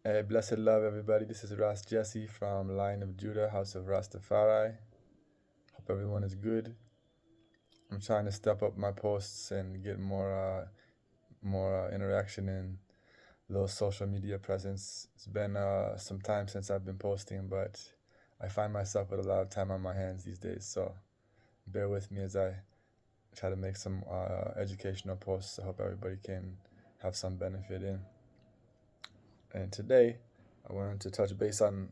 Hey, blessed love, everybody. This is Ras Jesse from Lion of Judah, House of Rastafari. Hope everyone is good. I'm trying to step up my posts and get more interaction and little social media presence. It's been some time since I've been posting, but I find myself with a lot of time on my hands these days. So bear with me as I try to make some educational posts. I hope everybody can have some benefit in. And today, I wanted to touch base on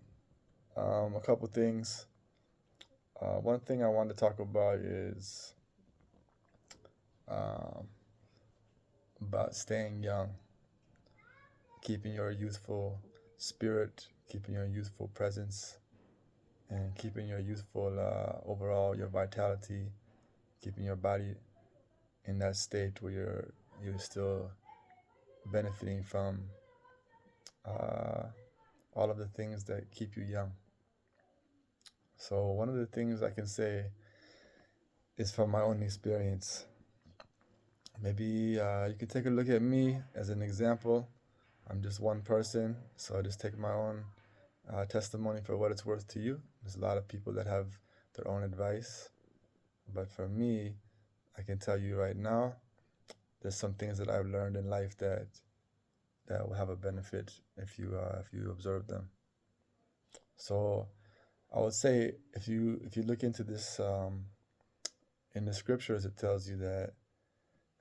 a couple things. One thing I want to talk about is um, about staying young, keeping your youthful spirit, keeping your youthful presence, and keeping your youthful overall your vitality, keeping your body in that state where you're still benefiting from uh, all of the things that keep you young. So one of the things I can say is from my own experience. Maybe you could take a look at me as an example. I'm just one person, so I just take my own testimony for what it's worth to you. There's a lot of people that have their own advice, but for me, I can tell you right now, there's some things that I've learned in life that will have a benefit if you observe them. So I would say if you look into this in the scriptures, it tells you that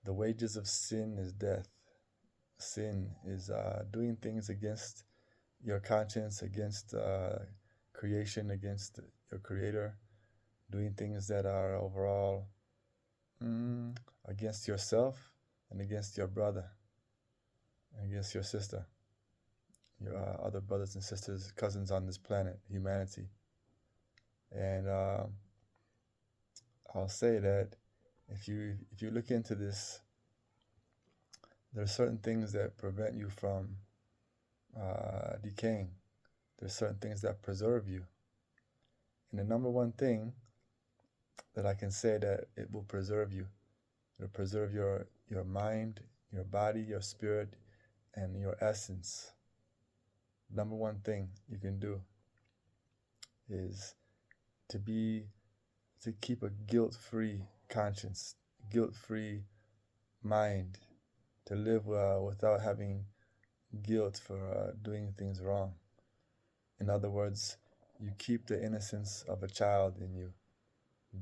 the wages of sin is death. Sin is doing things against your conscience, against creation, against your creator, doing things that are overall mm, against yourself and against your brother, and against your sister, your other brothers and sisters, cousins on this planet, humanity. And I'll say that if you look into this, there are certain things that prevent you from decaying. There's certain things that preserve you. And the number one thing that I can say that it will preserve you, it'll preserve your mind, your body, your spirit, and your essence. Number one thing you can do is to be to keep a guilt-free conscience, guilt-free mind, to live without having guilt for doing things wrong. In other words, you keep the innocence of a child in you.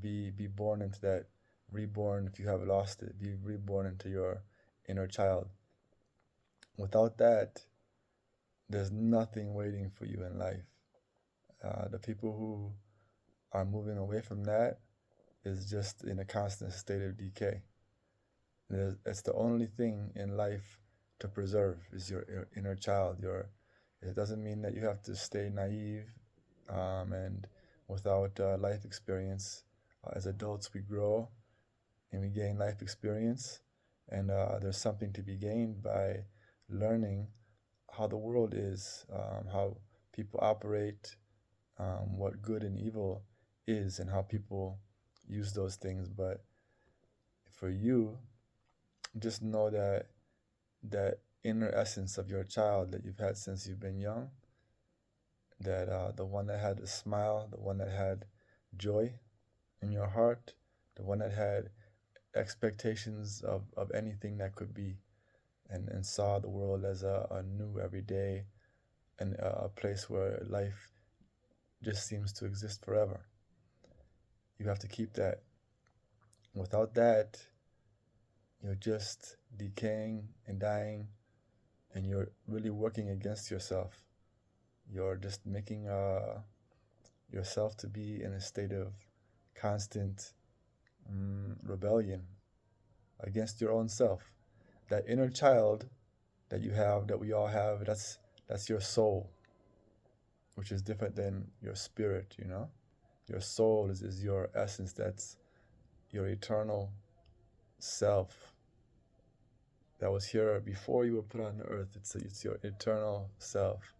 Be born into that, reborn if you have lost it. Be reborn into your inner child. Without that, there's nothing waiting for you in life. The people who are moving away from that is just in a constant state of decay. It's the only thing in life to preserve is your inner child. It doesn't mean that you have to stay naive and without life experience. As adults, we grow and we gain life experience, and there's something to be gained by learning how the world is, how people operate, what good and evil is, and how people use those things. But for you, just know that inner essence of your child that you've had since you've been young, that the one that had a smile, the one that had joy in your heart, the one that had expectations of anything that could be, and saw the world as a new everyday and a place where life just seems to exist forever. You have to keep that. Without that, you're just decaying and dying, and you're really working against yourself. You're just making yourself to be in a state of constant rebellion against your own self. That inner child that you have, that we all have, that's your soul, which is different than your spirit, you know? Your soul is your essence, that's your eternal self that was here before you were put on the earth. It's your eternal self.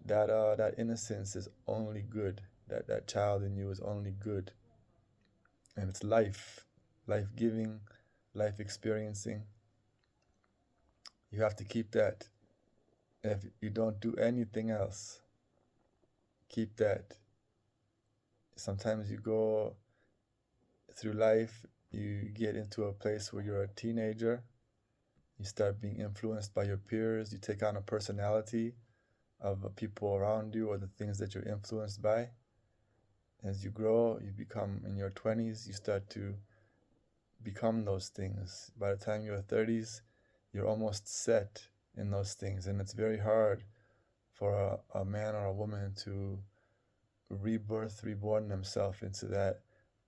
That innocence is only good. That child in you is only good. And it's life giving, life experiencing. You have to keep that. If you don't do anything else, keep that. Sometimes you go through life, you get into a place where you're a teenager, you start being influenced by your peers, you take on a personality of the people around you or the things that you're influenced by. As you grow, you become in your 20s, you start to become those things. By the time you're 30s, you're almost set in those things. And it's very hard for a man or a woman to reborn themselves into that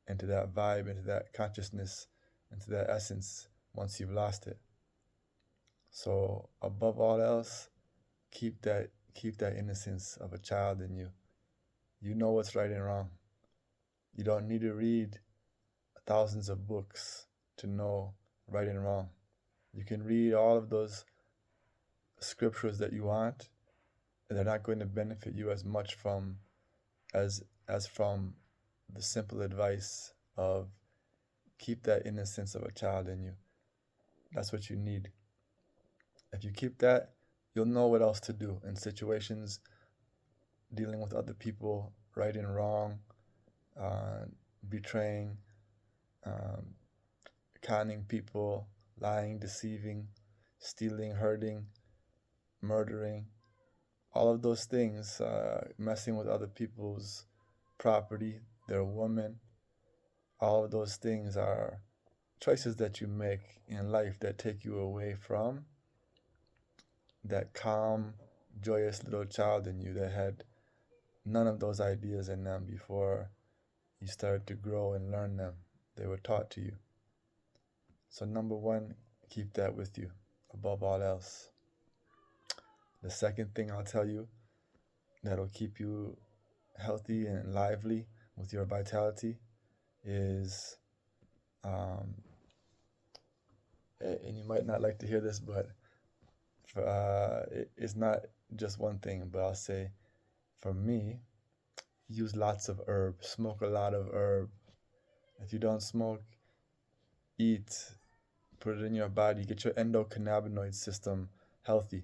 vibe, into that consciousness, into that essence once you've lost it. So above all else, keep that innocence of a child in you. You know what's right and wrong. You don't need to read thousands of books to know right and wrong. You can read all of those scriptures that you want, and they're not going to benefit you as much from as from the simple advice of keep that innocence of a child in you. That's what you need. If you keep that, you'll know what else to do in situations dealing with other people, right and wrong, uh, betraying, um, conning people, lying, deceiving, stealing, hurting, murdering, all of those things, messing with other people's property, their women, all of those things are choices that you make in life that take you away from that calm, joyous little child in you that had none of those ideas in them before you started to grow and learn them. They were taught to you. So, number one, keep that with you above all else. The second thing I'll tell you that'll keep you healthy and lively with your vitality is, um, and you might not like to hear this, but it's not just one thing, but I'll say for me, use lots of herb, smoke a lot of herb. If you don't smoke, eat, put it in your body, get your endocannabinoid system healthy.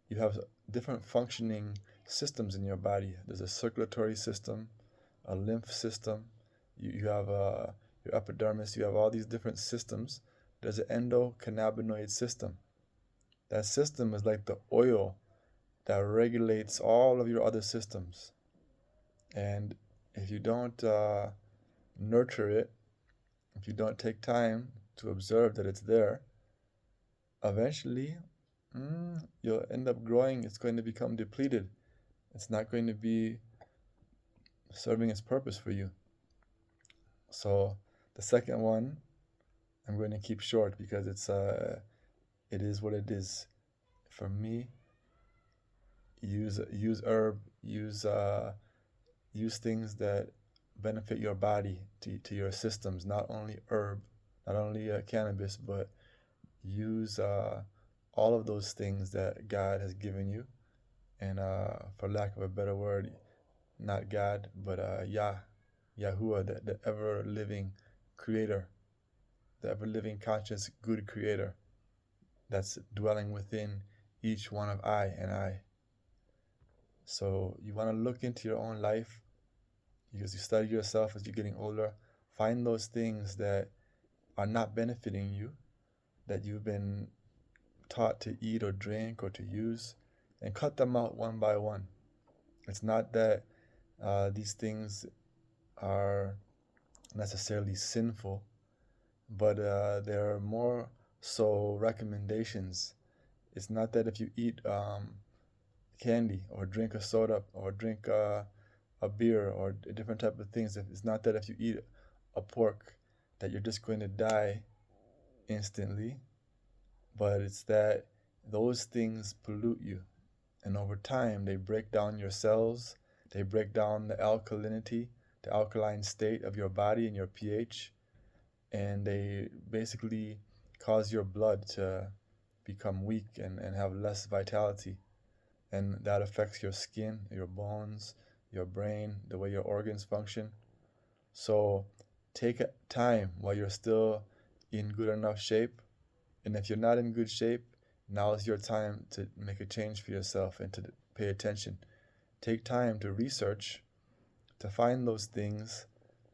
You have different functioning systems in your body. There's a circulatory system, a lymph system, you have your epidermis, you have all these different systems. There's an endocannabinoid system. That system is like the oil that regulates all of your other systems. And if you don't nurture it, if you don't take time to observe that it's there, eventually you'll end up growing. It's going to become depleted. It's not going to be serving its purpose for you. So the second one, I'm going to keep short because it is what it is. For me, use herb, use things that benefit your body to your systems. Not only herb, not only cannabis, but use all of those things that God has given you. And for lack of a better word, not God, but Yahuwah, the ever living creator, the ever living conscious good creator that's dwelling within each one of I and I. So you want to look into your own life because you study yourself as you're getting older. Find those things that are not benefiting you, that you've been taught to eat or drink or to use, and cut them out one by one. It's not that these things are necessarily sinful, but there are more so recommendations. It's not that if you eat candy or drink a soda or drink a beer or different type of things, it's not that if you eat a pork that you're just going to die instantly, but it's that those things pollute you. And over time, they break down your cells, they break down the alkalinity, the alkaline state of your body and your pH, and they basically cause your blood to become weak and have less vitality. And that affects your skin, your bones, your brain, the way your organs function. So take time while you're still in good enough shape. And if you're not in good shape, Now is your time to make a change for yourself and to pay attention. Take time to research, to find those things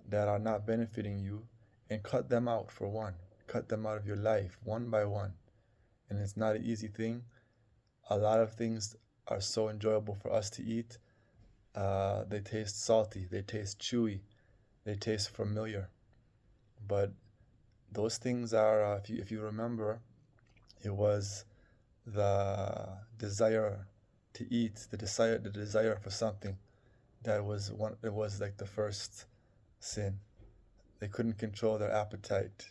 that are not benefiting you, and cut them out for one. Cut them out of your life one by one. And it's not an easy thing. A lot of things are so enjoyable for us to eat. They taste salty, they taste chewy, they taste familiar. But those things are, if you remember, it was the desire to eat, the desire for something that was one. It was like the first sin. They couldn't control their appetite,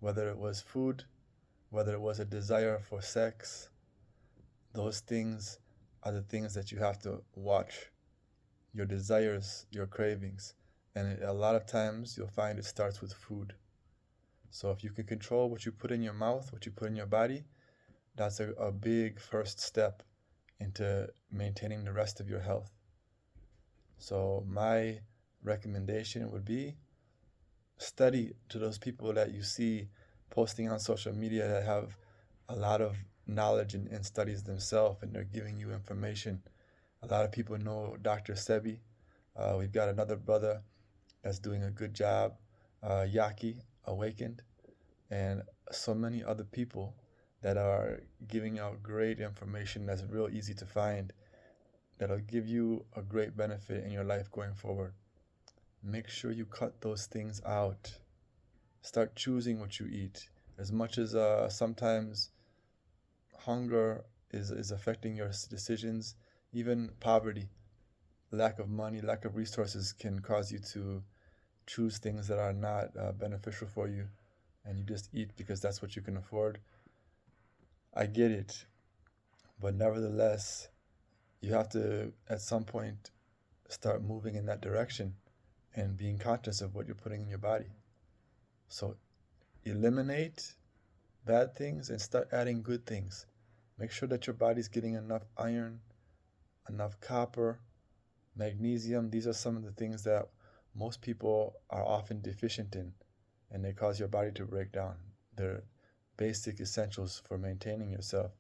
whether it was food, whether it was a desire for sex. Those things are the things that you have to watch. Your desires, your cravings. And a lot of times you'll find it starts with food. So if you can control what you put in your mouth, what you put in your body, that's a big first step into maintaining the rest of your health. So my recommendation would be study to those people that you see posting on social media that have a lot of knowledge and studies themselves, and they're giving you information. A lot of people know Dr. Sebi. We've got another brother that's doing a good job, Yaki Awakened, and so many other people that are giving out great information that's real easy to find, that'll give you a great benefit in your life going forward. Make sure you cut those things out. Start choosing what you eat. As much as sometimes hunger is affecting your decisions, even poverty, lack of money, lack of resources can cause you to choose things that are not beneficial for you, and you just eat because that's what you can afford. I get it, but nevertheless, you have to, at some point, start moving in that direction and being conscious of what you're putting in your body. So eliminate bad things and start adding good things. Make sure that your body's getting enough iron, enough copper, magnesium. These are some of the things that most people are often deficient in, and they cause your body to break down. They're basic essentials for maintaining yourself.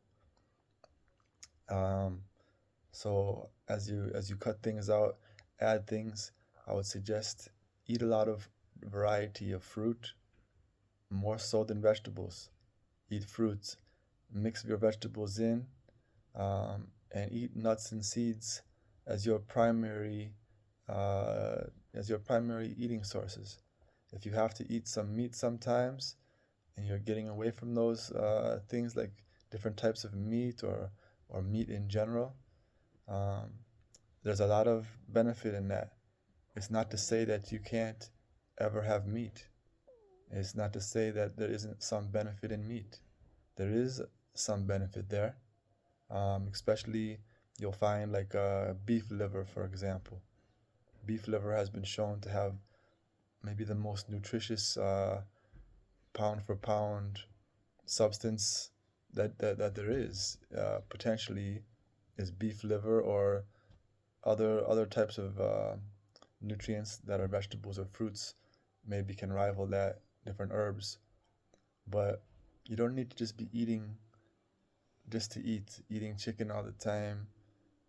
So as you cut things out, add things, I would suggest eat a lot of variety of fruit, more so than vegetables. Eat fruits, mix your vegetables in, and eat nuts and seeds as your primary eating sources. If you have to eat some meat sometimes, and you're getting away from those things like different types of meat or meat in general, there's a lot of benefit in that. It's not to say that you can't ever have meat. It's not to say that there isn't some benefit in meat. There is some benefit there, especially you'll find like beef liver, for example. Beef liver has been shown to have maybe the most nutritious pound for pound substance that there is, potentially, is beef liver, or other types of nutrients that are vegetables or fruits maybe can rival that, different herbs. But you don't need to just be eating just to eating chicken all the time,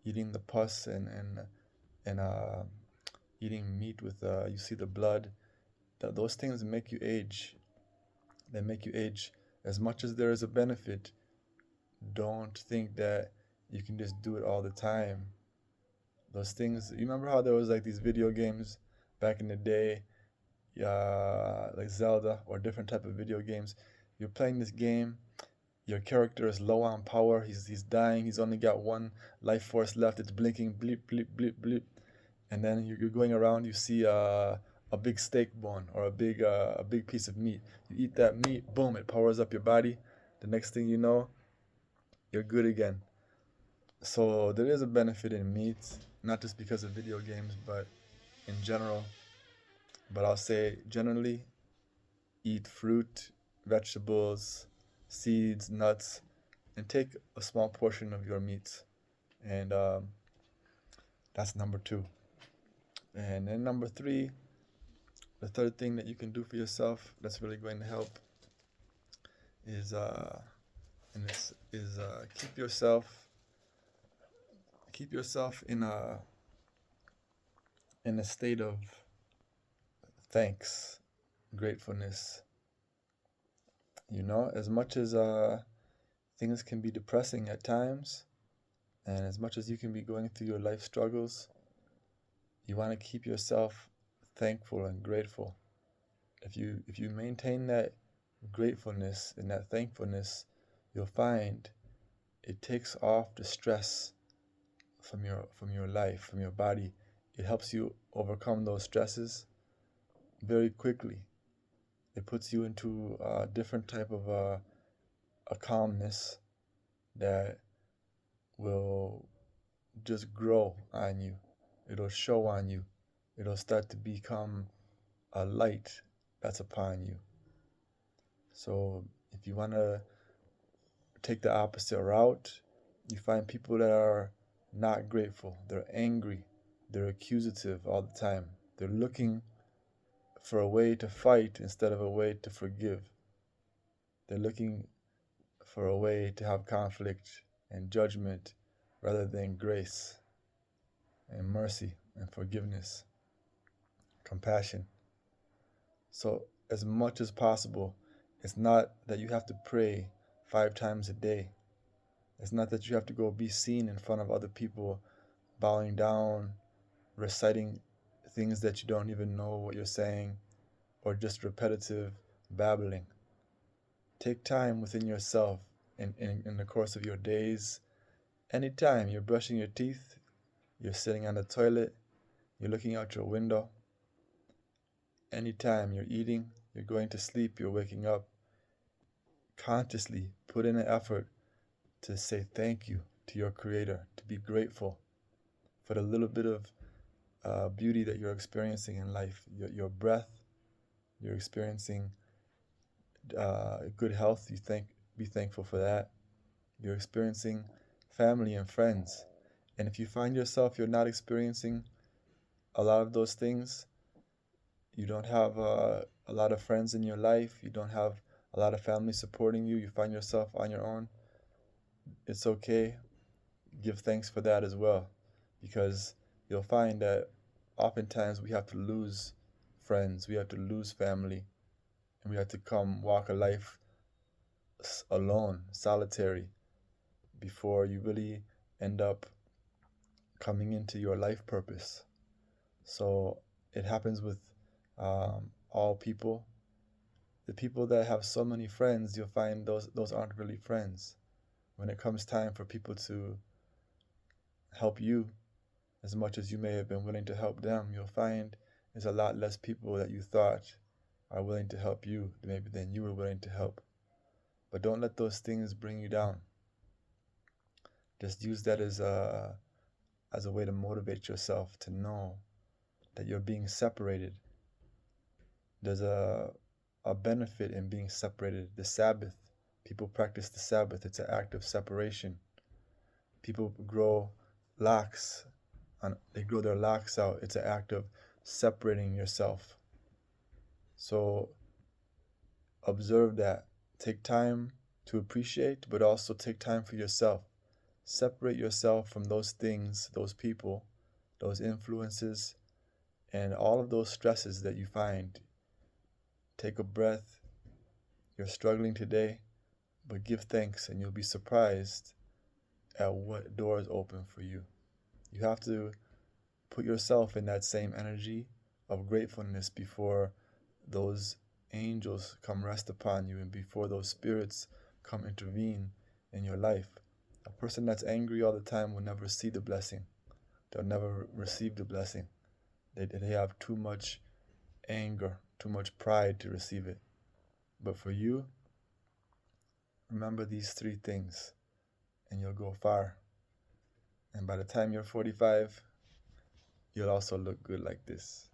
eating the pus and eating meat with you see the blood. Those things make you age. They make you age. As much as there is a benefit, don't think that you can just do it all the time. Those things, you remember how there was like these video games back in the day, like Zelda or different type of video games. You're playing this game, your character is low on power, he's dying, he's only got one life force left, it's blinking, bleep, bleep, bleep, bleep. And then you're going around, you see a big steak bone or a big piece of meat. You eat that meat, boom, it powers up your body. The next thing you know, you're good again. So there is a benefit in meat, not just because of video games, but in general. But I'll say generally, eat fruit, vegetables, seeds, nuts, and take a small portion of your meats. And that's number 2. And then number 3, the third thing that you can do for yourself that's really going to help is and this is keep yourself in a state of thanks, gratefulness. You know, as much as things can be depressing at times, and as much as you can be going through your life struggles, you want to keep yourself thankful and grateful. If you maintain that gratefulness and that thankfulness, you'll find it takes off the stress from your life, from your body. It helps you overcome those stresses very quickly. It puts you into a different type of a calmness that will just grow on you. It'll show on you. It'll start to become a light that's upon you. So if you want to take the opposite route, you find people that are not grateful. They're angry. They're accusative all the time. They're looking for a way to fight instead of a way to forgive. They're looking for a way to have conflict and judgment rather than grace and mercy and forgiveness, compassion. So, as much as possible, it's not that you have to pray 5 times a day. It's not that you have to go be seen in front of other people, bowing down, reciting things that you don't even know what you're saying, or just repetitive babbling. Take time within yourself in the course of your days. Anytime you're brushing your teeth, you're sitting on the toilet, you're looking out your window. Anytime you're eating, you're going to sleep, you're waking up. Consciously put in an effort to say thank you to your Creator, to be grateful for the little bit of beauty that you're experiencing in life. Your breath, you're experiencing good health. Be thankful for that. You're experiencing family and friends. And if you find yourself you're not experiencing a lot of those things, you don't have a lot of friends in your life, you don't have a lot of family supporting you, you find yourself on your own, it's okay. Give thanks for that as well, because you'll find that oftentimes we have to lose friends, we have to lose family, and we have to come walk a life alone, solitary, before you really end up coming into your life purpose. So it happens with all people. The people that have so many friends, you'll find those aren't really friends. When it comes time for people to help you, as much as you may have been willing to help them, you'll find there's a lot less people that you thought are willing to help you maybe than you were willing to help. But don't let those things bring you down. Just use that as a way to motivate yourself to know that you're being separated. There's a benefit in being separated. The Sabbath, people practice the Sabbath. It's an act of separation. People grow locks, and they grow their locks out. It's an act of separating yourself. So observe that. Take time to appreciate, but also take time for yourself. Separate yourself from those things, those people, those influences, and all of those stresses that you find. Take a breath. You're struggling today, but give thanks and you'll be surprised at what doors open for you. You have to put yourself in that same energy of gratefulness before those angels come rest upon you and before those spirits come intervene in your life. A person that's angry all the time will never see the blessing. They'll never receive the blessing. They have too much anger, too much pride to receive it. But for you, remember these 3 things and you'll go far. And by the time you're 45, you'll also look good like this.